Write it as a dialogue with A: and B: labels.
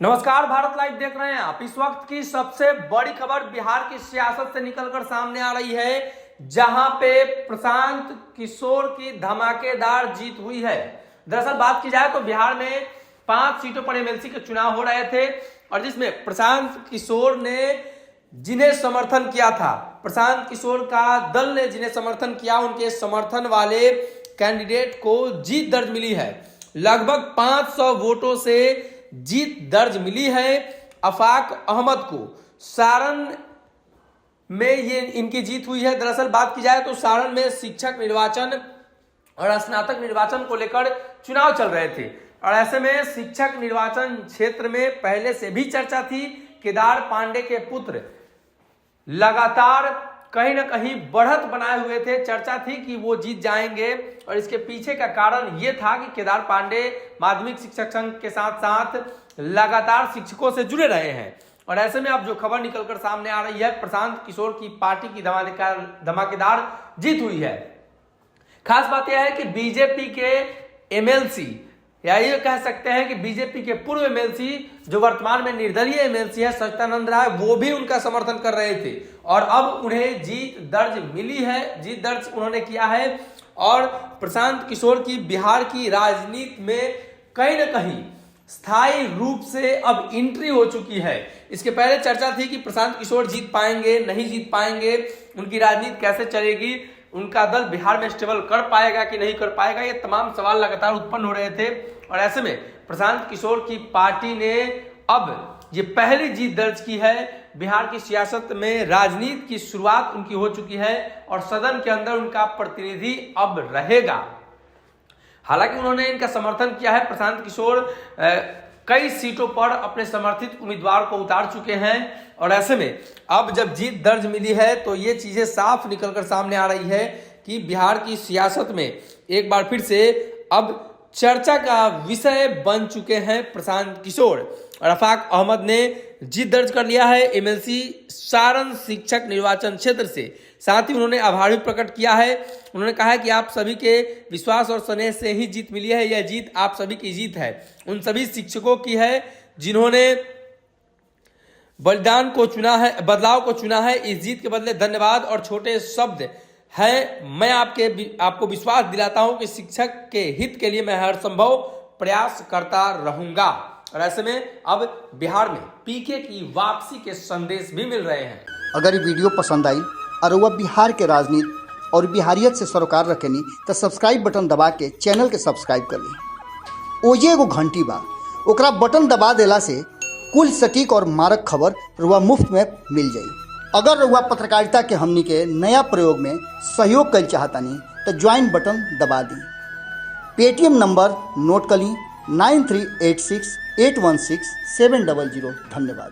A: नमस्कार, भारत लाइव देख रहे हैं आप। इस वक्त की सबसे बड़ी खबर बिहार की सियासत से निकलकर सामने आ रही है, जहां पे प्रशांत किशोर की धमाकेदार जीत हुई है। दरअसल बात की जाए तो बिहार में 5 सीटों पर एमएलसी के चुनाव हो रहे थे और जिसमें प्रशांत किशोर ने जिन्हें समर्थन किया था, प्रशांत किशोर का दल ने जिन्हें समर्थन किया, उनके समर्थन वाले कैंडिडेट को जीत दर्ज मिली है। लगभग 500 वोटों से जीत दर्ज मिली है। आफाक अहमद को सारण में ये इनकी जीत हुई है। दरअसल बात की जाए तो सारण में शिक्षक निर्वाचन और स्नातक निर्वाचन को लेकर चुनाव चल रहे थे और ऐसे में शिक्षक निर्वाचन क्षेत्र में पहले से भी चर्चा थी। केदार पांडे के पुत्र लगातार कहीं ना कहीं बढ़त बनाए हुए थे। चर्चा थी कि वो जीत जाएंगे और इसके पीछे का कारण ये था कि केदार पांडे माध्यमिक शिक्षक संघ के साथ साथ लगातार शिक्षकों से जुड़े रहे हैं और ऐसे में अब जो खबर निकलकर सामने आ रही है, प्रशांत किशोर की पार्टी की धमाकेदार जीत हुई है। खास बात यह है कि बीजेपी के एमएलसी या ये कह सकते हैं कि बीजेपी के पूर्व एमएलसी जो वर्तमान में निर्दलीय एमएलसी है सच्चिदानंद राय, वो भी उनका समर्थन कर रहे थे और अब उन्हें जीत दर्ज मिली है, जीत दर्ज उन्होंने किया है और प्रशांत किशोर की बिहार की राजनीति में कहीं ना कहीं स्थायी रूप से अब एंट्री हो चुकी है। इसके पहले चर्चा थी कि प्रशांत किशोर जीत पाएंगे, नहीं जीत पाएंगे, उनकी राजनीति कैसे चलेगी, उनका दल बिहार में स्टेबल कर पाएगा कि नहीं कर पाएगा, ये तमाम सवाल लगातार उत्पन्न हो रहे थे और ऐसे में प्रशांत किशोर की पार्टी ने अब ये पहली जीत दर्ज की है। बिहार की सियासत में राजनीति की शुरुआत उनकी हो चुकी है और सदन के अंदर उनका प्रतिनिधि अब रहेगा। हालांकि उन्होंने इनका समर्थन किया है। प्रशांत किशोर कई सीटों पर अपने समर्थित उम्मीदवार को उतार चुके हैं और ऐसे में अब जब जीत दर्ज मिली है तो ये चीजें साफ निकलकर सामने आ रही है कि बिहार की सियासत में एक बार फिर से अब चर्चा का विषय बन चुके हैं प्रशांत किशोर और आफाक अहमद ने जीत दर्ज कर लिया है एमएलसी सारण शिक्षक निर्वाचन क्षेत्र से। साथ ही उन्होंने आभार भी प्रकट किया है। उन्होंने कहा है कि आप सभी के विश्वास और स्नेह से ही जीत मिली है, यह जीत आप सभी की जीत है, उन सभी शिक्षकों की है जिन्होंने बलिदान को चुना है, बदलाव को चुना है। इस जीत के बदले धन्यवाद और छोटे शब्द है। मैं आपको विश्वास दिलाता हूं कि शिक्षक के हित के लिए मैं हर संभव प्रयास करता रहूंगा और ऐसे में अब बिहार में पीके की वापसी के संदेश भी मिल रहे हैं।
B: अगर ये वीडियो पसंद आई और वह बिहार के राजनीति और बिहारियत से सरोकार रखेनी तो सब्सक्राइब बटन दबा के चैनल के सब्सक्राइब कर ली। ओजे एगो घंटी बा, ओकरा बटन दबा देला से कुल सटीक और मारक खबर रुआ मुफ्त में मिल जाई। अगर रुआ पत्रकारिता के हमनी के नया प्रयोग में सहयोग कर चाहतानी तो ज्वाइन बटन दबा दी। पेटीएम नंबर नोट कर ली 9386816700। धन्यवाद।